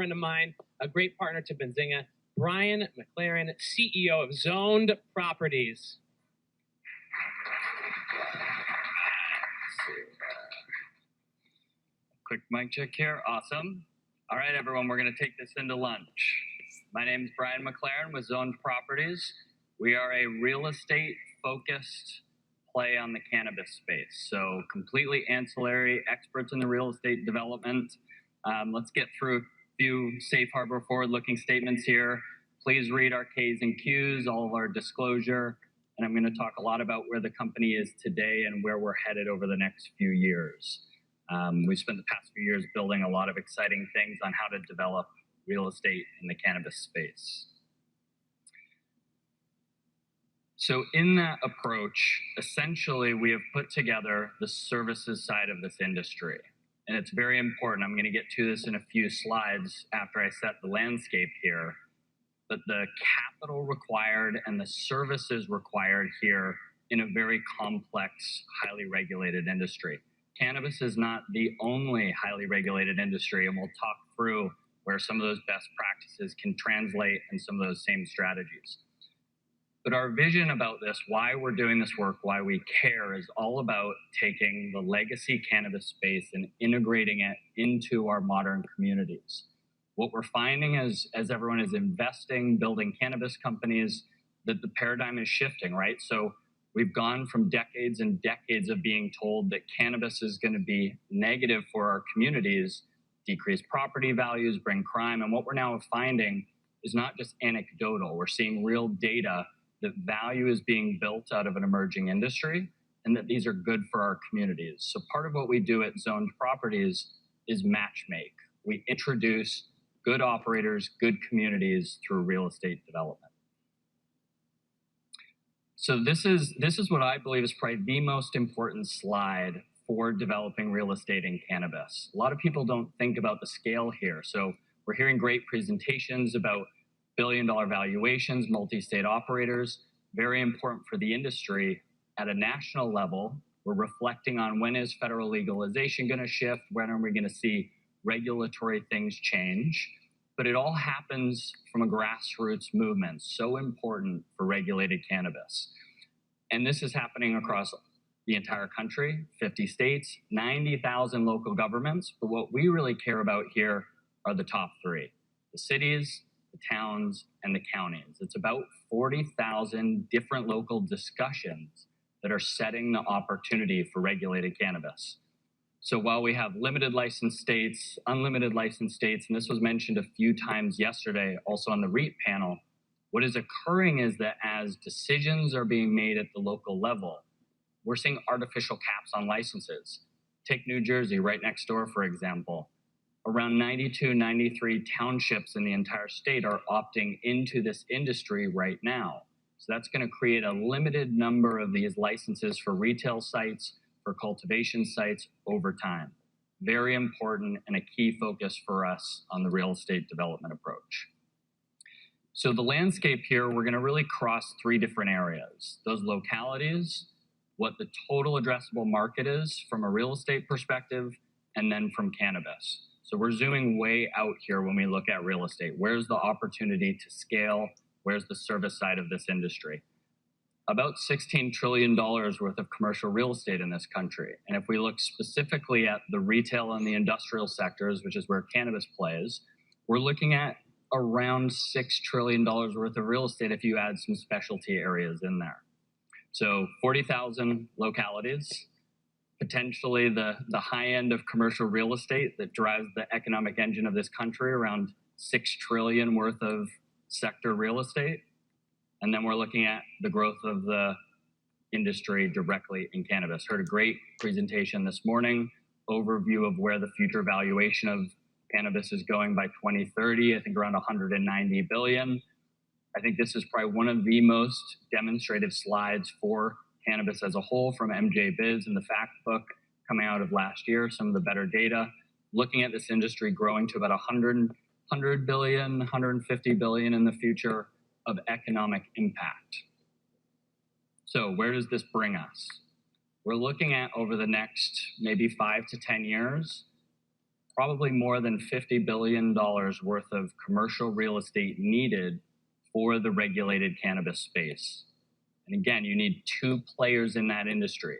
friend of mine, a great partner to Benzinga, Bryan McLaren, CEO of Zoned Properties. Quick mic check here. Awesome. All right, everyone, we're going to take this into lunch. My name is Bryan McLaren with Zoned Properties. We are a real estate focused play on the cannabis space. So completely ancillary, experts in the real estate development. Let's get through a few safe harbor forward-looking statements here. Please read our Ks and Qs, all of our disclosure. And I'm going to talk a lot about where the company is today and where we're headed over the next few years. We've spent the past few years building a lot of exciting things on how to develop real estate in the cannabis space. So in that approach, essentially, we have put together the services side of this industry. And it's very important. I'm going to get to this in a few slides after I set the landscape here. But the capital required and the services required here in a very complex, highly regulated industry. Cannabis is not the only highly regulated industry, and we'll talk through where some of those best practices can translate in some of those same strategies. But our vision about this, why we're doing this work, why we care, is all about taking the legacy cannabis space and integrating it into our modern communities. What we're finding as everyone is investing, building cannabis companies, that the paradigm is shifting, right? So we've gone from decades and decades of being told that cannabis is going to be negative for our communities, decrease property values, bring crime. And what we're now finding is not just anecdotal. We're seeing real data that value is being built out of an emerging industry and that these are good for our communities. So part of what we do at Zoned Properties is matchmake. We introduce good operators, good communities through real estate development. So this is what I believe is probably the most important slide for developing real estate in cannabis. A lot of people don't think about the scale here. So we're hearing great presentations about billion-dollar valuations, multi-state operators, very important for the industry. At a national level, we're reflecting on when is federal legalization going to shift, when are we going to see regulatory things change. But it all happens from a grassroots movement, so important for regulated cannabis. And this is happening across the entire country, 50 states, 90,000 local governments. But what we really care about here are the top three: the cities, the towns, and the counties. It's about 40,000 different local discussions that are setting the opportunity for regulated cannabis. So while we have limited license states, unlimited license states, and this was mentioned a few times yesterday, also on the REIT panel, what is occurring is that as decisions are being made at the local level, we're seeing artificial caps on licenses. Take New Jersey, right next door, for example. Around 92, 93 townships in the entire state are opting into this industry right now. So that's going to create a limited number of these licenses for retail sites, for cultivation sites over time. Very important and a key focus for us on the real estate development approach. So the landscape here, we're going to really cross three different areas. Those localities, what the total addressable market is from a real estate perspective, and then from cannabis. So we're zooming way out here when we look at real estate. Where's the opportunity to scale? Where's the service side of this industry? About $16 trillion worth of commercial real estate in this country. And if we look specifically at the retail and the industrial sectors, which is where cannabis plays, we're looking at around $6 trillion worth of real estate if you add some specialty areas in there. So 40,000 localities, potentially the high end of commercial real estate that drives the economic engine of this country, around $6 trillion worth of sector real estate. And then we're looking at the growth of the industry directly in cannabis. Heard a great presentation this morning, overview of where the future valuation of cannabis is going by 2030, I think around 190 billion. I think this is probably one of the most demonstrative slides for cannabis as a whole from MJ Biz and the fact book coming out of last year, some of the better data, looking at this industry growing to about 100 billion, 150 billion in the future of economic impact. So where does this bring us? We're looking at over the next maybe 5 to 10 years, probably more than $50 billion worth of commercial real estate needed for the regulated cannabis space. And again, you need two players in that industry.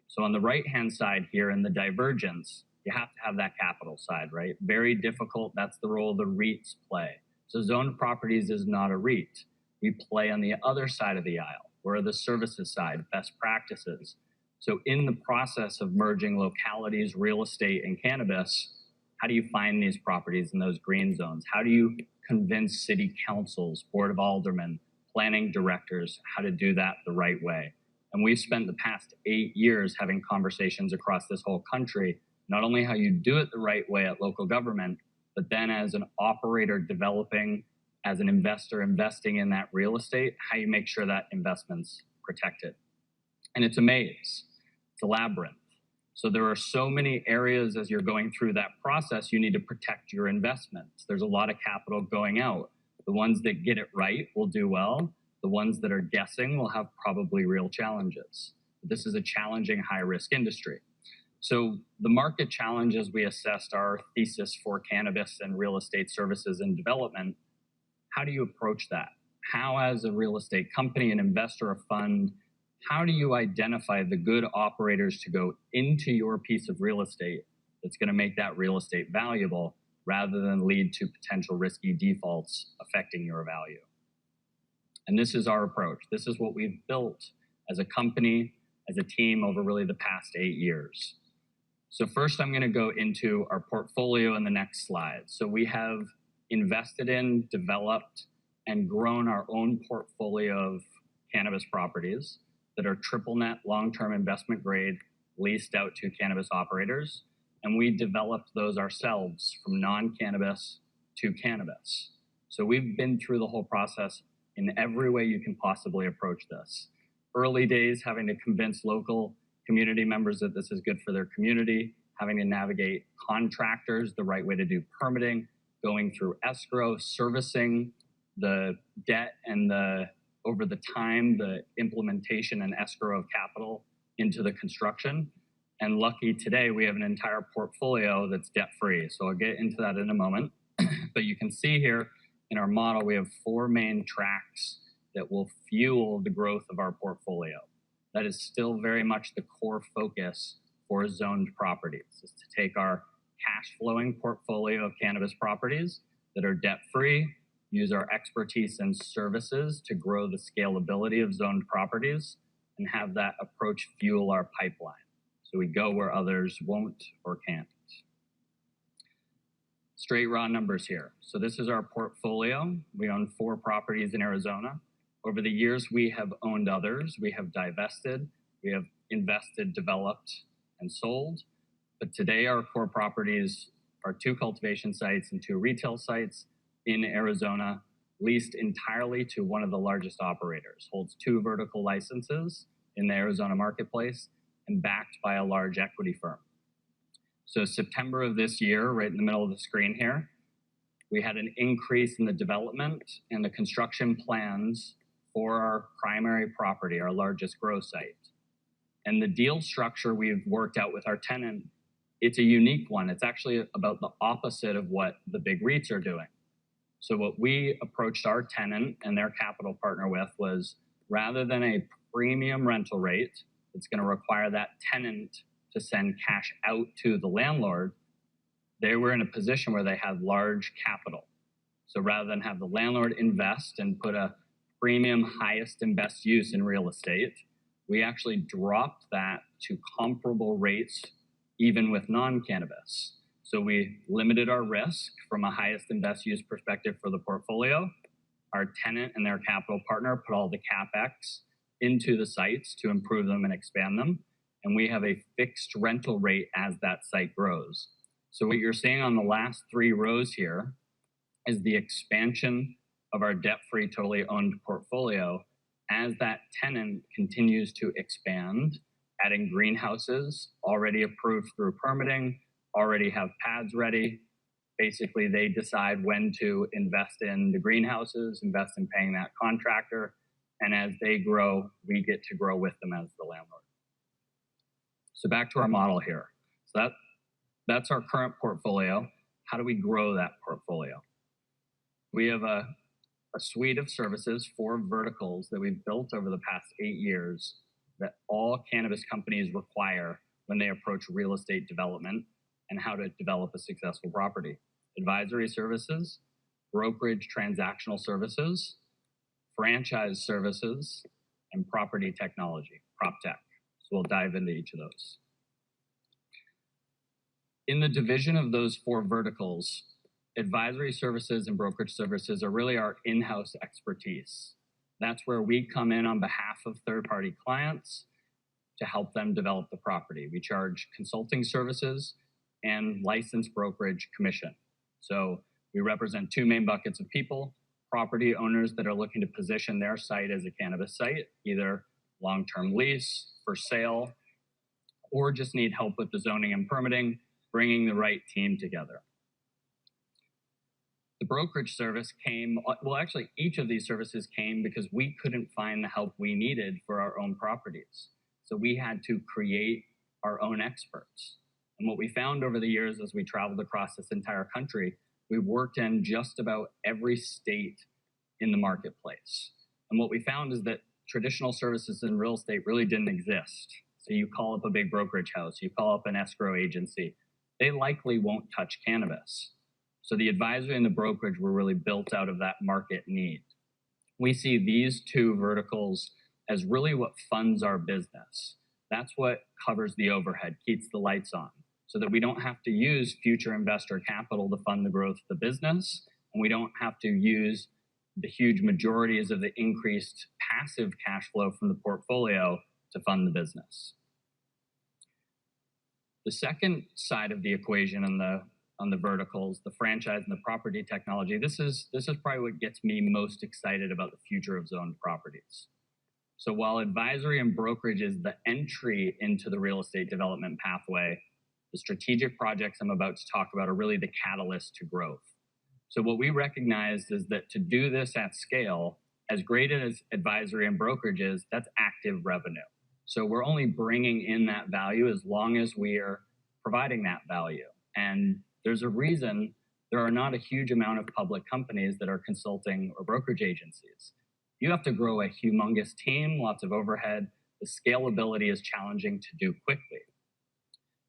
So on the right-hand side here in the divergence, you have to have that capital side, right? Very difficult. That's the role the REITs play. So zoned properties is not a REIT. We play on the other side of the aisle. We're the services side, best practices. So in the process of merging localities, real estate, and cannabis, how do you find these properties in those green zones? How do you convince city councils, board of aldermen, planning directors how to do that the right way? And we've spent the past 8 years having conversations across this whole country, not only how you do it the right way at local government, but then as an operator developing, as an investor investing in that real estate, how you make sure that investment's protected. And it's a maze, it's a labyrinth. So there are so many areas as you're going through that process, you need to protect your investments. There's a lot of capital going out. The ones that get it right will do well. The ones that are guessing will have probably real challenges. This is a challenging high-risk industry. So the market challenges we assessed our thesis for cannabis and real estate services and development. How do you approach that? How, as a real estate company, an investor, a fund, how do you identify the good operators to go into your piece of real estate that's going to make that real estate valuable rather than lead to potential risky defaults affecting your value? And this is our approach. This is what we've built as a company, as a team over really the past 8 years. So first, I'm going to go into our portfolio in the next slide. So we have invested in, developed, and grown our own portfolio of cannabis properties that are triple net, long-term investment grade, leased out to cannabis operators. And we developed those ourselves from non-cannabis to cannabis. So we've been through the whole process in every way you can possibly approach this. Early days, having to convince local community members that this is good for their community, having to navigate contractors, the right way to do permitting, going through escrow, servicing the debt and over the time, the implementation and escrow of capital into the construction. And lucky today, we have an entire portfolio that's debt-free. So I'll get into that in a moment. But you can see here in our model, we have 4 main tracks that will fuel the growth of our portfolio. That is still very much the core focus for zoned properties, is to take our cash flowing portfolio of cannabis properties that are debt-free, use our expertise and services to grow the scalability of zoned properties, and have that approach fuel our pipeline. So we go where others won't or can't. Straight raw numbers here. So this is our portfolio. We own 4 properties in Arizona. Over the years, we have owned others. We have divested, we have invested, developed, and sold. But today, our core properties are 2 cultivation sites and 2 retail sites in Arizona, leased entirely to one of the largest operators, holds 2 vertical licenses in the Arizona marketplace, and backed by a large equity firm. So September of this year, right in the middle of the screen here, we had an increase in the development and the construction plans for our primary property, our largest grow site. And the deal structure we've worked out with our tenant, it's a unique one. It's actually about the opposite of what the big REITs are doing. So what we approached our tenant and their capital partner with was, rather than a premium rental rate that's going to require that tenant to send cash out to the landlord, they were in a position where they had large capital. So rather than have the landlord invest and put a premium highest and best use in real estate, we actually dropped that to comparable rates even with non-cannabis. So we limited our risk from a highest and best use perspective for the portfolio. Our tenant and their capital partner put all the CapEx into the sites to improve them and expand them. And we have a fixed rental rate as that site grows. So what you're seeing on the last 3 rows here is the expansion of our debt-free, totally owned portfolio as that tenant continues to expand, adding greenhouses already approved through permitting, already have pads ready. Basically, they decide when to invest in the greenhouses, invest in paying that contractor, and as they grow, we get to grow with them as the landlord. So back to our model here. So that's our current portfolio. How do we grow that portfolio? We have a suite of services, 4 verticals that we've built over the past 8 years that all cannabis companies require when they approach real estate development and how to develop a successful property. Advisory services, brokerage transactional services, franchise services, and property technology, prop tech. So we'll dive into each of those. In the division of those 4 verticals, advisory services and brokerage services are really our in-house expertise. That's where we come in on behalf of third-party clients to help them develop the property. We charge consulting services and licensed brokerage commission. So we represent 2 main buckets of people: property owners that are looking to position their site as a cannabis site, either long-term lease, for sale, or just need help with the zoning and permitting, bringing the right team together. The brokerage service came, well, actually, each of these services came because we couldn't find the help we needed for our own properties. So we had to create our own experts. And what we found over the years as we traveled across this entire country, we worked in just about every state in the marketplace. And what we found is that traditional services in real estate really didn't exist. So you call up a big brokerage house, you call up an escrow agency, they likely won't touch cannabis. So the advisory and the brokerage were really built out of that market need. We see these 2 verticals as really what funds our business. That's what covers the overhead, keeps the lights on, so that we don't have to use future investor capital to fund the growth of the business, and we don't have to use the huge majorities of the increased passive cash flow from the portfolio to fund the business. The second side of the equation on the verticals, the franchise and the property technology, this is probably what gets me most excited about the future of zoned properties. So while advisory and brokerage is the entry into the real estate development pathway, the strategic projects I'm about to talk about are really the catalyst to growth. So what we recognized is that to do this at scale, as great as advisory and brokerage is, that's active revenue. So we're only bringing in that value as long as we are providing that value. And there's a reason there are not a huge amount of public companies that are consulting or brokerage agencies. You have to grow a humongous team, lots of overhead. The scalability is challenging to do quickly.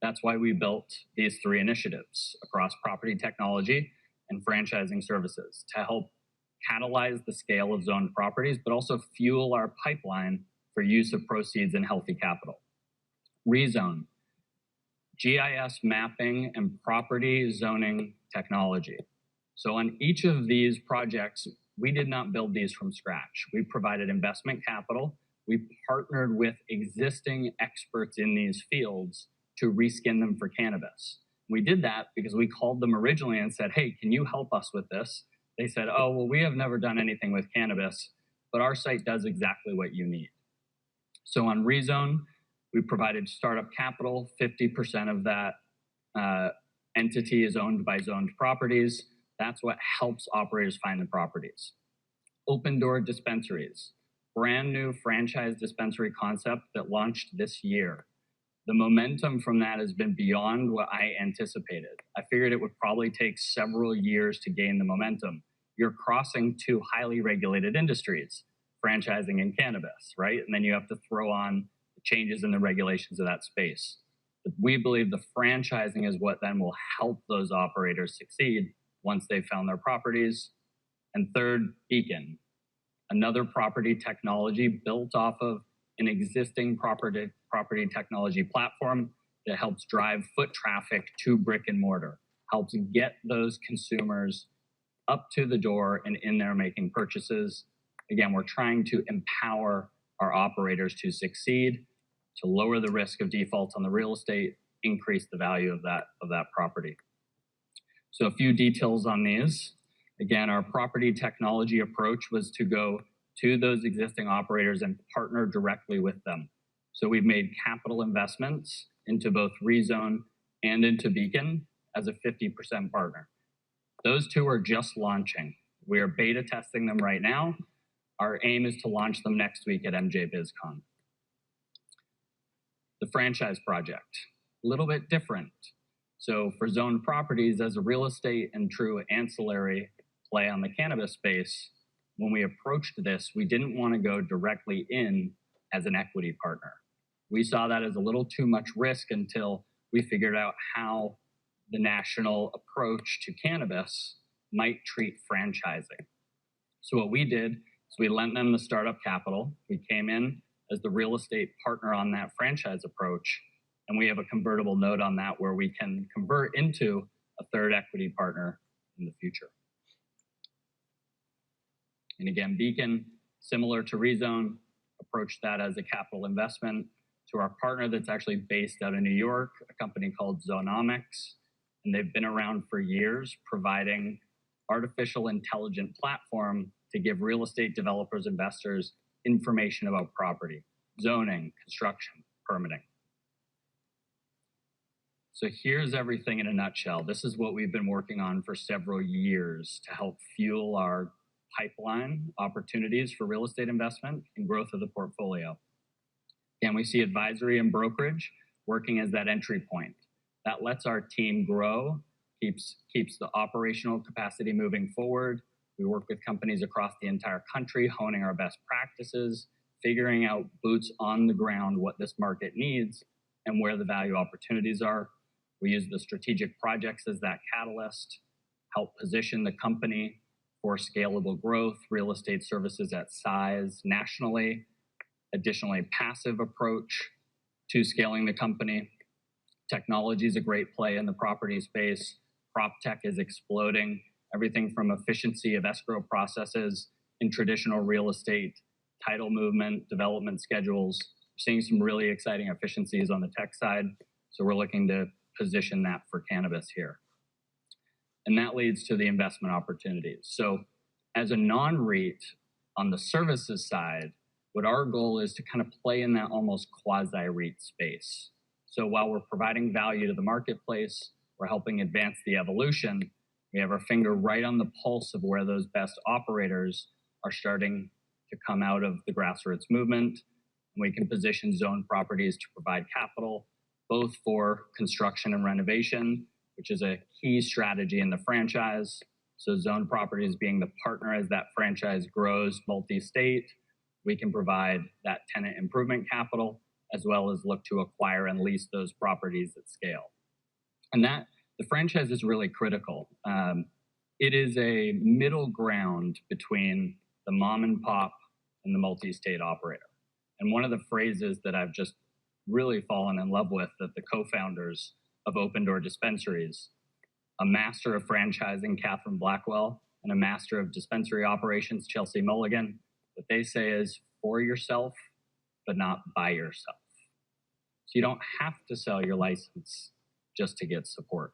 That's why we built these 3 initiatives across property technology and franchising services to help catalyze the scale of zoned properties, but also fuel our pipeline for use of proceeds and healthy capital. Rezone, GIS mapping and property zoning technology. So on each of these projects, we did not build these from scratch. We provided investment capital. We partnered with existing experts in these fields to reskin them for cannabis. We did that because we called them originally and said, hey, can you help us with this? They said, oh, well, we have never done anything with cannabis, but our site does exactly what you need. So on Rezone, we provided startup capital. 50% of that entity is owned by zoned properties. That's what helps operators find the properties. Open door dispensaries, brand new franchise dispensary concept that launched this year. The momentum from that has been beyond what I anticipated. I figured it would probably take several years to gain the momentum. You're crossing 2 highly regulated industries, franchising and cannabis, right? And then you have to throw on the changes in the regulations of that space. But we believe the franchising is what then will help those operators succeed once they've found their properties. And third, Beacon, another property technology built off of an existing property technology platform that helps drive foot traffic to brick and mortar, helps get those consumers up to the door and in there making purchases. Again, we're trying to empower our operators to succeed, to lower the risk of defaults on the real estate, increase the value of that property. So a few details on these. Again, our property technology approach was to go to those existing operators and partner directly with them. So we've made capital investments into both Rezone and into Beacon as a 50% partner. Those 2 are just launching. We are beta testing them right now. Our aim is to launch them next week at MJBizCon. The franchise project, a little bit different. So for Zone Properties, as a real estate and true ancillary play on the cannabis space, when we approached this, we didn't want to go directly in as an equity partner. We saw that as a little too much risk until we figured out how the national approach to cannabis might treat franchising. So what we did is we lent them the startup capital. We came in as the real estate partner on that franchise approach, and we have a convertible note on that where we can convert into a third equity partner in the future. And again, Beacon, similar to Rezone, approached that as a capital investment to our partner that's actually based out of New York, a company called Zonomics. And they've been around for years, providing artificial intelligent platform to give real estate developers, investors information about property, zoning, construction, permitting. So here's everything in a nutshell. This is what we've been working on for several years to help fuel our pipeline opportunities for real estate investment and growth of the portfolio. Again, we see advisory and brokerage working as that entry point. That lets our team grow, keeps the operational capacity moving forward. We work with companies across the entire country, honing our best practices, figuring out boots on the ground, what this market needs and where the value opportunities are. We use the strategic projects as that catalyst, help position the company for scalable growth, real estate services at size nationally. Additionally, passive approach to scaling the company. Technology is a great play in the property space. Prop tech is exploding. Everything from efficiency of escrow processes in traditional real estate, title movement, development schedules. We're seeing some really exciting efficiencies on the tech side. So we're looking to position that for cannabis here. And that leads to the investment opportunities. So as a non-REIT on the services side, what our goal is to kind of play in that almost quasi-REIT space. So while we're providing value to the marketplace, we're helping advance the evolution, we have our finger right on the pulse of where those best operators are starting to come out of the grassroots movement. And we can position Zone Properties to provide capital, both for construction and renovation, which is a key strategy in the franchise. So Zone Properties being the partner as that franchise grows multi-state, we can provide that tenant improvement capital, as well as look to acquire and lease those properties at scale. And that, the franchise is really critical. It is a middle ground between the mom and pop and the multi-state operator. And one of the phrases that I've just really fallen in love with, that the co-founders of Open Door Dispensaries, a master of franchising, Catherine Blackwell, and a master of dispensary operations, Chelsea Mulligan, what they say is for yourself, but not by yourself. So you don't have to sell your license just to get support.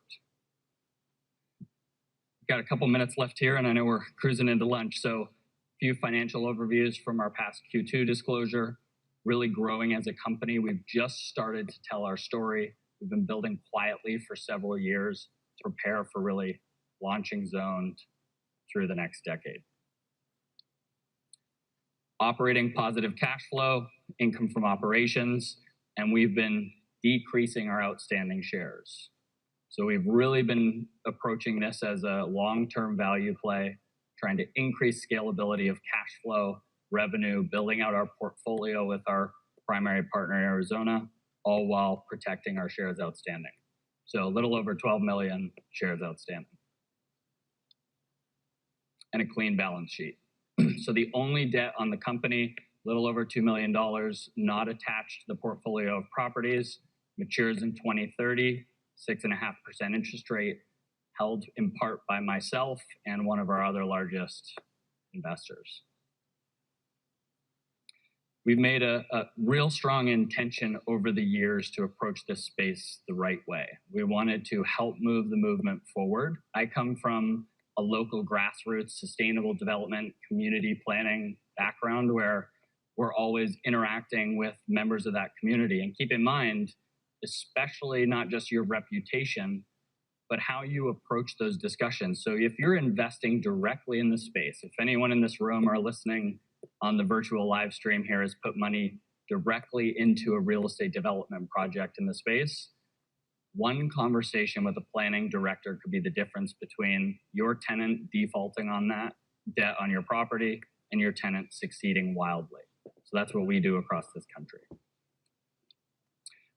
Got a couple minutes left here, and I know we're cruising into lunch. So a few financial overviews from our past Q2 disclosure. Really growing as a company. We've just started to tell our story. We've been building quietly for several years to prepare for really launching Zoned through the next decade. Operating positive cash flow, income from operations, and we've been decreasing our outstanding shares. So we've really been approaching this as a long-term value play, trying to increase scalability of cash flow, revenue, building out our portfolio with our primary partner in Arizona, all while protecting our shares outstanding. So a little over 12 million shares outstanding. And a clean balance sheet. So the only debt on the company, a little over $2 million, not attached to the portfolio of properties, matures in 2030, 6.5% interest rate, held in part by myself and one of our other largest investors. We've made a real strong intention over the years to approach this space the right way. We wanted to help move the movement forward. I come from a local grassroots sustainable development community planning background where we're always interacting with members of that community. And keep in mind, especially not just your reputation, but how you approach those discussions. So if you're investing directly in the space, if anyone in this room or listening on the virtual live stream here has put money directly into a real estate development project in the space, One conversation with a planning director could be the difference between your tenant defaulting on that debt on your property and your tenant succeeding wildly. So that's what we do across this country.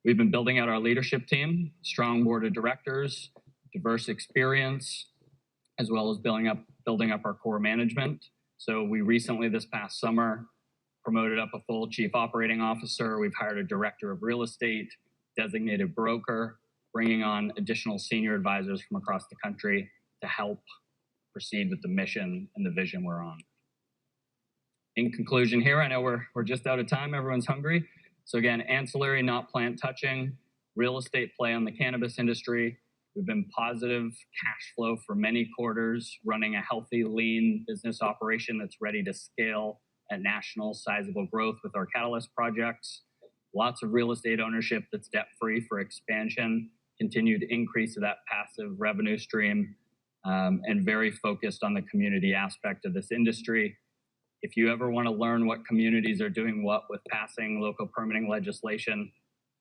We've been building out our leadership team, strong board of directors, diverse experience, as well as building up our core management. So we recently, this past summer, promoted up a full chief operating officer. We've hired a director of real estate, designated broker, bringing on additional senior advisors from across the country to help proceed with the mission and the vision we're on. In conclusion here, I know we're just out of time. Everyone's hungry. So again, ancillary, not plant touching, real estate play on the cannabis industry. We've been positive cash flow for many quarters, running a healthy, lean business operation that's ready to scale at national sizable growth with our catalyst projects. Lots of real estate ownership that's debt-free for expansion, continued increase of that passive revenue stream, and very focused on the community aspect of this industry. If you ever want to learn what communities are doing what with passing local permitting legislation,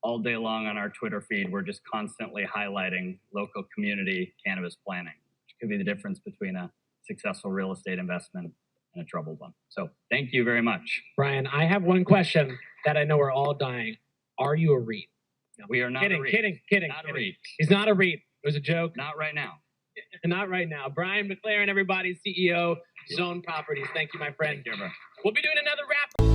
all day long on our Twitter feed, we're just constantly highlighting local community cannabis planning, which could be the difference between a successful real estate investment and a troubled one. So thank you very much. Brian, I have one question that I know we're all dying. Are you a REIT? No, we are not a REIT. Kidding. Not a REIT. He's not a REIT. It was a joke. Not right now. Not right now. Bryan McLaren, everybody, CEO, Zone Properties. Thank you, my friend. Thank you, bro. We'll be doing another wrap.